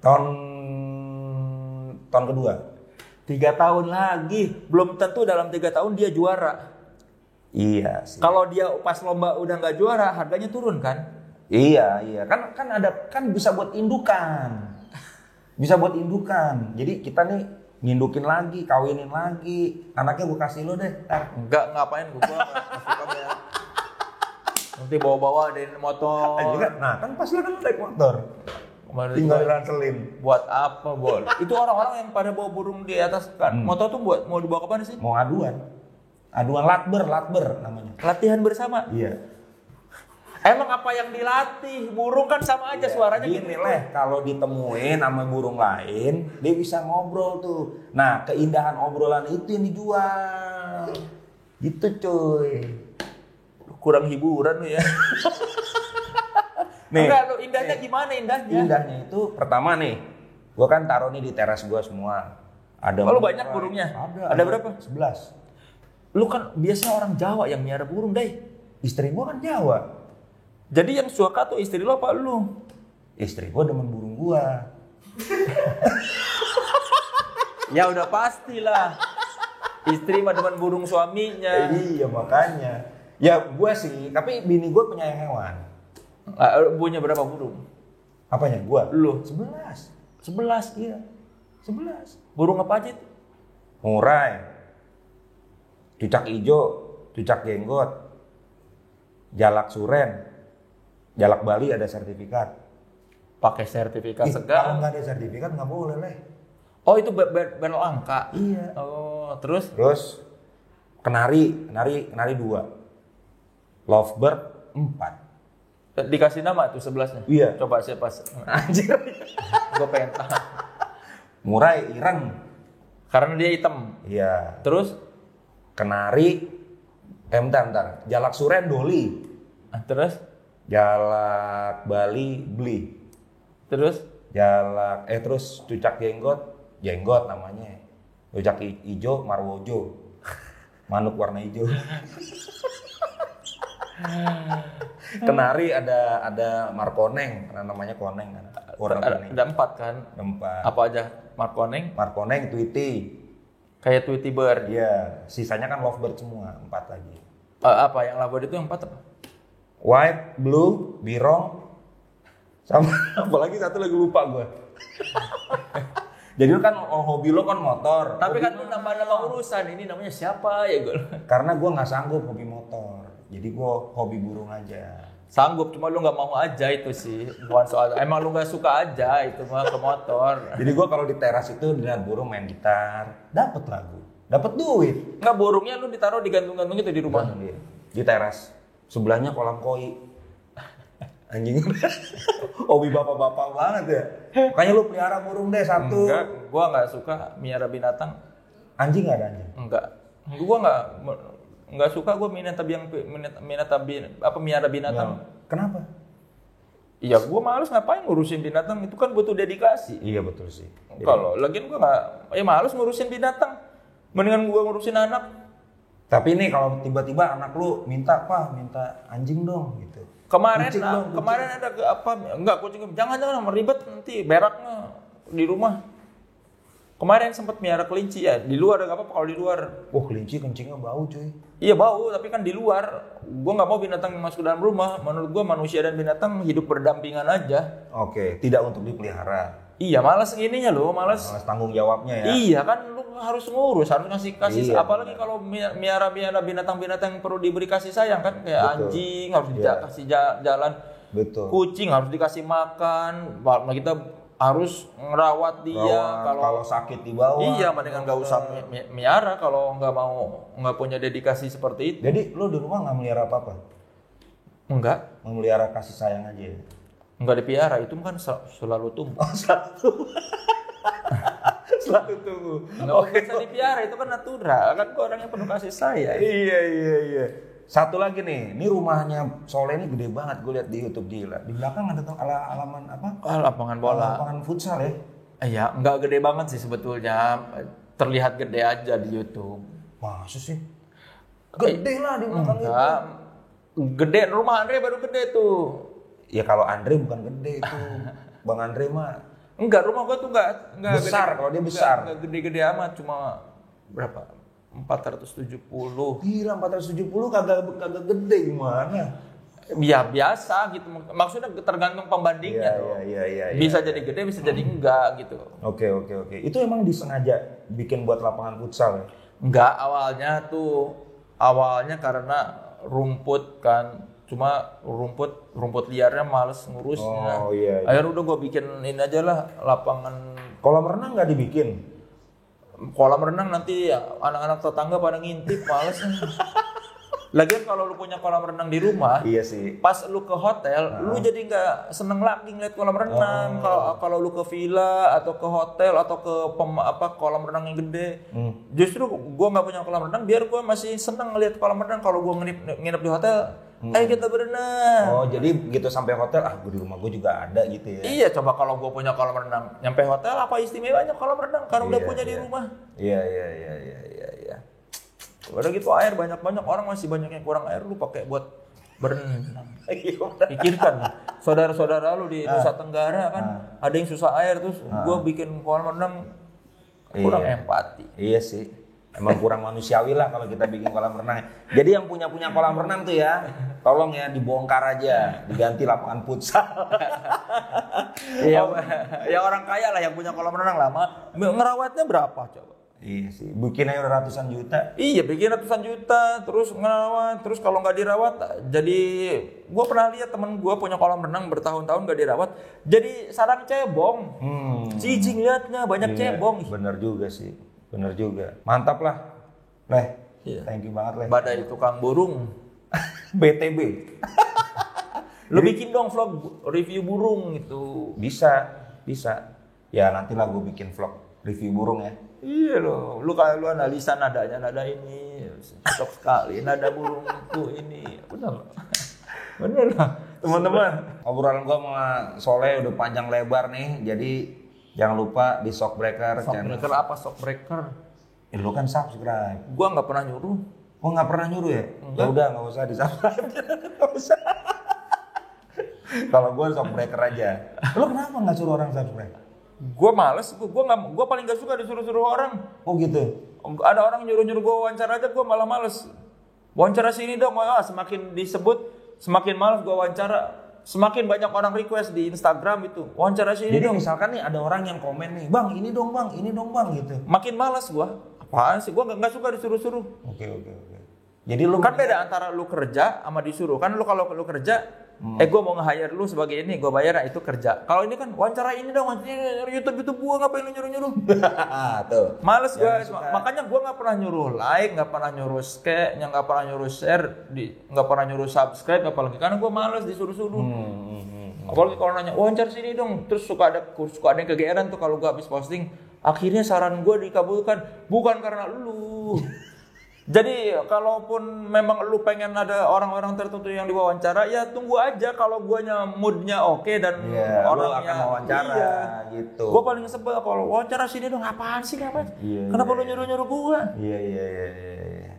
Tahun kedua. 3 tahun lagi. Belum tentu dalam 3 tahun dia juara. Iya sih. Kalau dia pas lomba udah nggak juara, harganya turun kan? Iya. Kan bisa buat indukan. Bisa buat indukan. Jadi kita nih ngindukin lagi, kawinin lagi. Anaknya gua kasih lo deh. Enggak, ngapain gua nggak suka ya. Nanti bawa-bawa dari motor. Nah, kan pas lo kan naik motor. Kemarin Tinggal juga, ranselin. buat apa, Bol? Itu orang-orang yang pada bawa burung di atas kan. Motor tuh buat mau dibawa ke mana sih? Mau aduan. Aduan latber namanya. Latihan bersama. Iya. Emang apa yang dilatih? Burung kan sama aja suaranya Gini gitu. leh, kalau ditemuin sama burung lain, dia bisa ngobrol tuh. Nah, keindahan obrolan itu yang dijual. Gitu cuy. Kurang hiburan lu ya. Nih, Enggak, lu indahnya gimana indahnya? indahnya itu pertama nih, gua kan taruh nih di teras gua semua. Ada Oh, lu murai. banyak burungnya? Ada Ada berapa? 11. Lu kan biasanya orang Jawa yang miara burung, Dai. Istri gua kan Jawa. Jadi yang suka tuh istri lu apa lu? Istri gua demen burung gua. Ya udah pastilah. Istri mah demen burung suaminya. Iya makanya. Ya gua sih, tapi bini gua penyayang hewan. Punya berapa burung? Apanya? Gua? Lu? 11. 11. Iya. 11. Burung apa aja itu? Murai. Cucak ijo, cucak jenggot. Jalak suren. Jalak Bali ada sertifikat. Pakai sertifikat Kalau segala. nggak ada sertifikat nggak boleh leh. Oh, itu belok angka. Iya. Oh, terus Terus kenari 2. Lovebird 4. dikasih nama tuh 11-nya. Iya. Coba siapa? Anjir. Gua pengen tahu. Murai ireng. Karena dia hitam. Iya. Terus Kenari bentar. Jalak suren Doli. terus Jalak Bali Bli. terus Terus cucak jenggot namanya. Cucak ijo Marwojo. Manuk warna hijau. Kenari ada Markoneng, namanya koneng kan. Warna kuning. ada 4 kan? 4. Apa aja? Markoneng, Markoneng, Tweety. kayak Tweety Bird. Iya, sisanya kan lovebird semua, 4 lagi. Apa yang lovebird itu yang 4 apa? White, blue, birong, sama apalagi satu lagi lupa gue. Jadi lu kan hobi lo kan motor. Tapi Hobi kan lu nambah-nambah urusan. Ini namanya siapa ya gue? karena gue nggak sanggup hobi motor, jadi gue hobi burung aja. Sanggup, cuma lu nggak mau aja itu sih. Bukan soal, emang lu nggak suka aja itu mah ke motor. Jadi gue kalau di teras itu dengan burung main gitar, dapat lagu, dapat duit. Nggak, burungnya lu ditaruh di gantung-gantung itu di rumah. Di teras, sebelahnya kolam koi. Anjing, hobi bapak-bapak banget ya. Makanya lu pelihara burung deh satu. Enggak, gua nggak suka miara binatang. Anjing nggak ada anjing? Enggak. Gua nggak suka gua miara binatang. Kenapa? Iya, gua males ngapain ngurusin binatang, itu kan butuh dedikasi. Iya betul sih. Kalau lagian gua males ngurusin binatang. Mendingan gua ngurusin anak. Tapi nih kalau tiba-tiba anak lu minta anjing dong gitu. Kemarin Kucing dong, kucing. kemarin ada enggak kucing, jangan ribet nanti beraknya di rumah. Kemarin sempat miara kelinci ya, di luar enggak apa-apa kalau di luar. Kelinci kencingnya bau cuy. Iya bau, tapi kan di luar. Gua nggak mau binatang masuk ke dalam rumah. Menurut gua manusia dan binatang hidup berdampingan aja. Oke, tidak untuk dipelihara. Iya, malas ininya loh, malas. Malas tanggung jawabnya ya. Iya kan, lu harus ngurus, harus kasih Iya, apalagi benar. kalau miara binatang-binatang yang perlu diberi kasih sayang kan, kayak Betul. anjing harus Iya. kasih jalan. Betul. Kucing harus dikasih makan, kita harus ngerawat dia. Kalau sakit di bawah. Iya, mendingan nggak usah miara kalau nggak punya dedikasi seperti itu. Jadi lo di rumah nggak melihara apa-apa? Enggak. Memelihara kasih sayang aja. Enggak dipiara, itu kan selalu tumbuh. Oh, selalu tumbuh. Nggak usah dipiara, itu kan natural. Kan gue orangnya penuh kasih sayang. Iya. Satu lagi nih, ini rumahnya Soleh ini gede banget, gue lihat di YouTube gila. Di belakang ada tuh halaman apa? Lapangan bola. Lapangan futsal ya? Iya, nggak gede banget sih sebetulnya. Terlihat gede aja di YouTube. Masa sih? Gede lah di belakang itu. Gede, rumah Andre baru gede tuh. Ya kalau Andre bukan gede itu. Bang Andre mah. Enggak, rumah gua tuh enggak besar, kalau dia besar. Enggak gede-gede amat, cuma berapa? 470. Gila 470 kagak gede gimana? Ya biasa gitu. Maksudnya tergantung pembandingnya. Iya. Bisa jadi gede, bisa jadi enggak gitu. Oke. Itu emang disengaja bikin buat lapangan futsal ya? Enggak, awalnya karena rumput kan. Cuma rumput liarnya males ngurusnya. Oh iya. Akhirnya udah gue bikin ini aja lah lapangan. Kolam renang nggak dibikin? Kolam renang nanti anak-anak tetangga pada ngintip, males. Lagian kalau lu punya kolam renang di rumah, iya sih. Pas lu ke hotel, lu jadi nggak seneng lagi ngeliat kolam renang. Kalau lu ke villa atau ke hotel atau ke kolam renang yang gede, justru gua nggak punya kolam renang, biar gua masih seneng ngeliat kolam renang. Kalau gua nginep di hotel, ayo kita berenang. Oh, jadi gitu sampai hotel, gua di rumah gua juga ada gitu ya. Iya, coba kalau gua punya kolam renang, nyampe hotel apa istimewanya kolam renang karena udah punya di rumah. Iya. Udah gitu air banyak orang masih banyak yang kurang air, lu pakai buat berenang. Pikirkan, saudara-saudara lu di Nusa Tenggara kan ada yang susah air, terus gua bikin kolam renang kurang empati. Iya sih. Emang kurang manusiawi lah kalau kita bikin kolam renang. Jadi yang punya kolam renang tuh ya, tolong ya dibongkar aja, diganti lapangan futsal. Iya, ya orang kaya lah yang punya kolam renang lama. Ngerawatnya berapa coba? Iya sih, bikin aja ratusan juta. Iya, bikin ratusan juta, terus ngerawat, terus kalau nggak dirawat, jadi gue pernah lihat temen gue punya kolam renang bertahun-tahun nggak dirawat, jadi sarang cebong. Cicing liatnya banyak cebong. Bener juga sih, bener juga. Mantap lah, Leh. Iya. Thank you banget Leh. Badai tukang burung. BTB. Lu bikin dong vlog review burung itu. Bisa. Ya nantilah gue bikin vlog review burung ya. Iya loh, lu analisa nadanya, nada ini cocok sekali, nada burungku ini, bener lah. Teman-teman, obrolan gua sama Soleh udah panjang lebar nih, jadi jangan lupa di Shockbreaker channel. Shockbreaker apa Shockbreaker? Lu kan subscribe. Gua nggak pernah nyuruh. Oh nggak pernah nyuruh ya? Ya udah nggak usah di subscribe, nggak usah. Kalau gua Shockbreaker aja. Lu kenapa nggak suruh orang subscribe? Gue males, gue paling gak suka disuruh-suruh orang. Oh gitu? Ada orang nyuruh-nyuruh gue wawancara aja, gue malah males. Wawancara sini dong, semakin disebut, semakin males gue wawancara. Semakin banyak orang request di Instagram itu, wawancara sini dong. Jadi misalkan nih ada orang yang komen nih, bang ini dong bang gitu. Makin males gue, apaan sih, gue gak suka disuruh-suruh. Oke. Jadi lu kan beda antara lu kerja sama disuruh. Kan lu kalau lu kerja, gue mau nge-hire lu sebagai ini, gue bayar, itu kerja. Kalau ini kan wawancara ini dong, YouTube gue ngapain lu nyuruh-nyuruh? Tuh. Males gue, makanya gue nggak pernah nyuruh like, nggak pernah nyuruh nggak pernah nyuruh share, nggak pernah nyuruh subscribe, apalagi karena gue males disuruh-suruh. Apalagi kalau nanya wawancara sini dong, terus suka ada yang kegeeran tuh kalau gue habis posting. Akhirnya saran gue dikabulkan, bukan karena lu. Jadi kalaupun memang lu pengen ada orang-orang tertentu yang diwawancara, ya tunggu aja kalau guanya moodnya oke dan orangnya akan wawancara gitu. Gua paling sebel kalau wawancara sini dong, apaan sih ngapain? Kenapa lu nyuruh-nyuruh gua? Iya.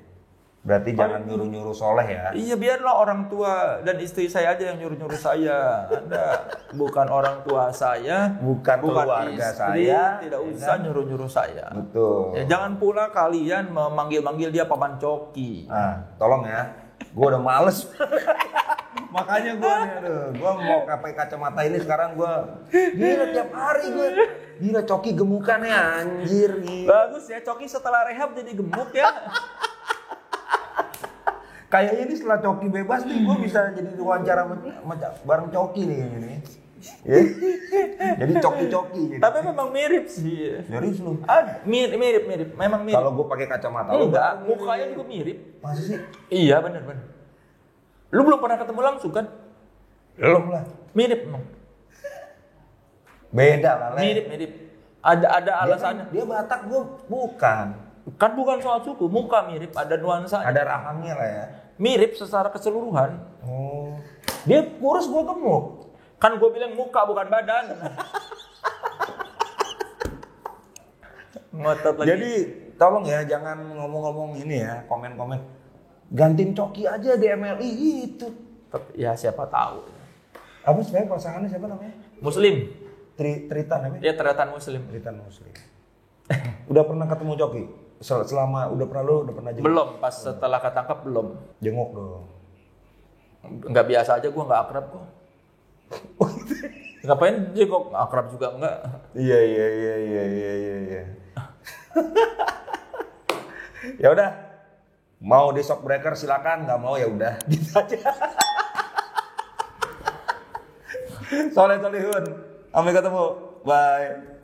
Berarti jangan nyuruh-nyuruh Soleh ya. Iya, biarlah orang tua dan istri saya aja yang nyuruh-nyuruh saya. Anda bukan orang tua saya, bukan keluarga istri, saya, tidak usah nyuruh-nyuruh saya. Betul. Ya, jangan pula kalian memanggil-manggil dia Paman Coki. Tolong ya. Gue udah males. Makanya gue mau pakai kacamata ini sekarang gue gila tiap hari gue. Gila Coki gemukan ya anjir. Bagus ya, Coki setelah rehab jadi gemuk ya. Kayaknya ini setelah Coki bebas nih, gue bisa jadi wawancara bareng Coki nih kayaknya nih. Ya. Jadi Coki-Coki gitu. Tapi memang mirip sih. Serius lu? Mirip. Memang mirip. Kalau gue pakai kacamata lu enggak, mukanya juga mirip. Masa sih? Iya, benar. Lu belum pernah ketemu langsung kan? Belum lah. Mirip emang. Beda lah. Mirip. Ada alasannya. Dia Batak, gue bukan. Kan bukan soal suku, muka mirip, ada nuansa. Ada rahangnya lah ya. Mirip secara keseluruhan. Oh. Dia kurus, gue gemuk. Kan gue bilang muka bukan badan. Ngotot lagi. Jadi tolong ya jangan ngomong-ngomong ini ya, komen-komen. Gantiin Coki aja di MLI itu. Ya siapa tahu. Apa sebenarnya pasangannya siapa namanya? Muslim. Tritan apa? Dia Tritan Muslim. Tritan Muslim. Udah pernah ketemu Coki? Selama udah pernah jenguk? Belum, pas setelah ketangkap belum. Jenguk dong. Nggak biasa aja, gue nggak akrab kok. Ngapain jenguk? Akrab juga enggak. Iya. Ya udah. Mau di shock breaker silakan, nggak mau ya udah. Gitu aja. Soleh Solihun. Sampai ketemu. Bye.